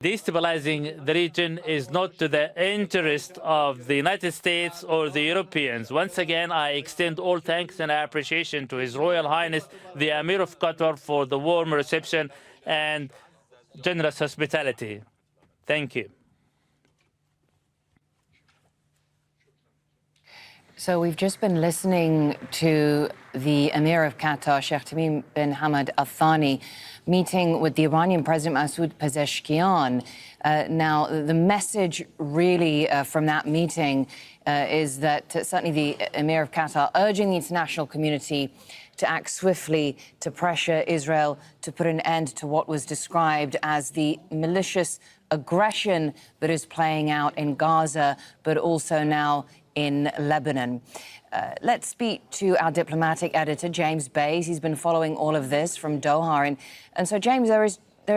Destabilizing the region is not to the interest of the United States or the Europeans. Once again, I extend all thanks and appreciation to His Royal Highness, the Emir of Qatar, for the warm reception and generous hospitality. Thank you. So we've just been listening to the Emir of Qatar, Sheikh Tamim bin Hamad Thani, meeting with the Iranian President Massoud Pazeshkian. Now, the message really from that meeting is that certainly the Emir of Qatar urging the international community to act swiftly to pressure Israel to put an end to what was described as the malicious aggression that is playing out in Gaza, but also now in Lebanon. Let's speak to our diplomatic editor, James Bays. He's been following all of this from Doha. And so, James, there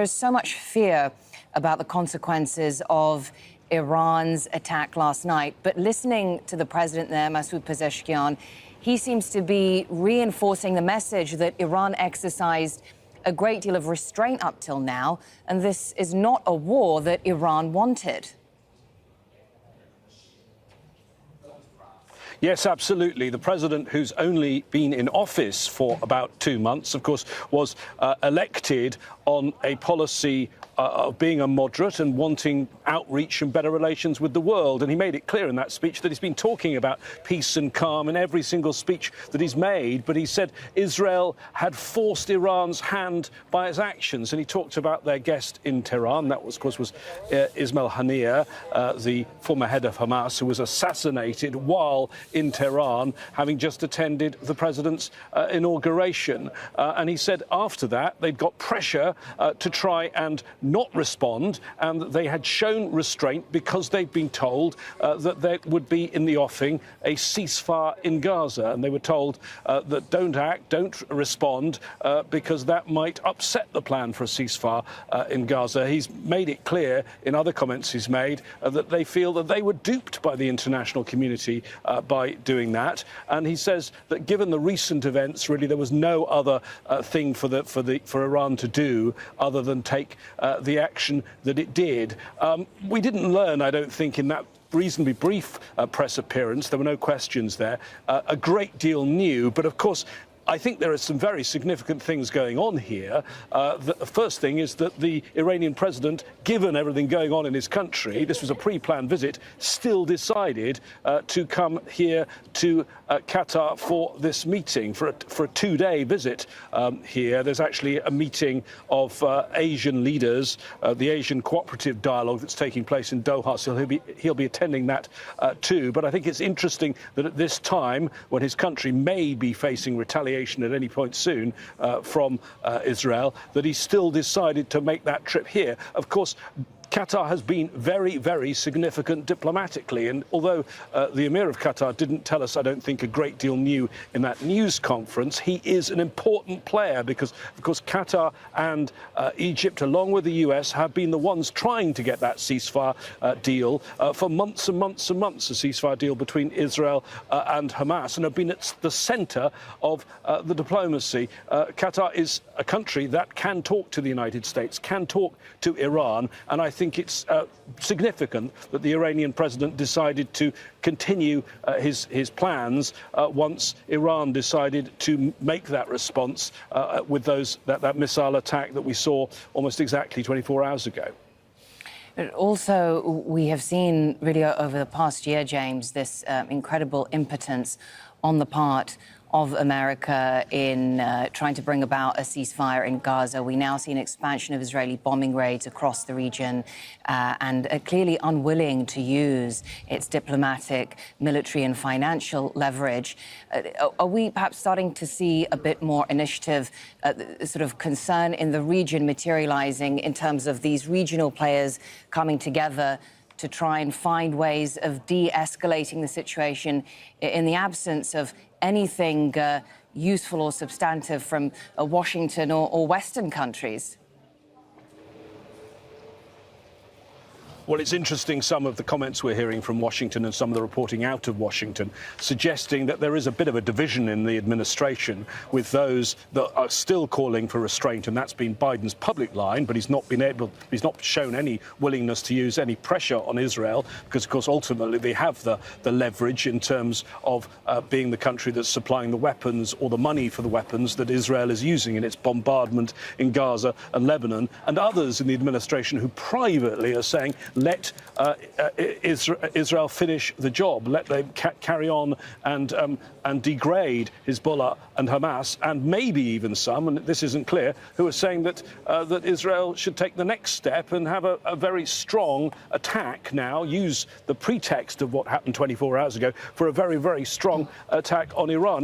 is so much fear about the consequences of Iran's attack last night. But listening to the president there, Massoud Pazeshkian, he seems to be reinforcing the message that Iran exercised a great deal of restraint up till now, and this is not a war that Iran wanted. Yes, absolutely. The president, who's only been in office for about 2 months, of course, was elected on a policy of being a moderate and wanting outreach and better relations with the world. And he made it clear in that speech that he's been talking about peace and calm in every single speech that he's made. But he said Israel had forced Iran's hand by its actions. And he talked about their guest in Tehran. That, was, of course, was Ismail Haniyeh, the former head of Hamas, who was assassinated while in Tehran, having just attended the president's inauguration. And he said after that they'd got pressure to try and not respond, and they had shown restraint because they'd been told that there would be in the offing a ceasefire in Gaza, and they were told that don't act, don't respond, because that might upset the plan for a ceasefire in Gaza. He's made it clear in other comments he's made that they feel that they were duped by the international community by doing that, and he says that given the recent events, really there was no other thing for Iran to do other than take the action that it did. We didn't learn, I don't think, in that reasonably brief press appearance, there were no questions there, a great deal new, but of course I think there are some very significant things going on here. The first thing is that the Iranian president, given everything going on in his country, this was a pre-planned visit, still decided to come here to Qatar for this meeting, for a two-day visit here. There's actually a meeting of Asian leaders, the Asian cooperative dialogue that's taking place in Doha, so he'll be attending that too. But I think it's interesting that at this time, when his country may be facing retaliation at any point soon from Israel, that he still decided to make that trip here. Of course, Qatar has been very, very significant diplomatically, and although the Emir of Qatar didn't tell us, I don't think, a great deal new in that news conference, he is an important player because, of course, Qatar and Egypt, along with the US, have been the ones trying to get that ceasefire deal for months and months and months, a ceasefire deal between Israel and Hamas, and have been at the centre of the diplomacy. Qatar is a country that can talk to the United States, can talk to Iran, and I think it's significant that the Iranian president decided to continue his plans once Iran decided to make that response with that missile attack that we saw almost exactly 24 hours ago. But also, we have seen really over the past year, James, this incredible impotence on the part of America in trying to bring about a ceasefire in Gaza. We now see an expansion of Israeli bombing raids across the region and are clearly unwilling to use its diplomatic, military and financial leverage. Are we perhaps starting to see a bit more initiative, sort of concern in the region materializing in terms of these regional players coming together to try and find ways of de-escalating the situation in the absence of anything useful or substantive from Washington or Western countries? Well, it's interesting, some of the comments we're hearing from Washington and some of the reporting out of Washington suggesting that there is a bit of a division in the administration, with those that are still calling for restraint, and that's been Biden's public line, but he's not shown any willingness to use any pressure on Israel, because, of course, ultimately they have the leverage in terms of being the country that's supplying the weapons or the money for the weapons that Israel is using in its bombardment in Gaza and Lebanon, and others in the administration who privately are saying, let Israel finish the job, let them carry on and degrade Hezbollah and Hamas, and maybe even some, and this isn't clear, who are saying that that Israel should take the next step and have a very strong attack now, use the pretext of what happened 24 hours ago for a very, very strong attack on Iran.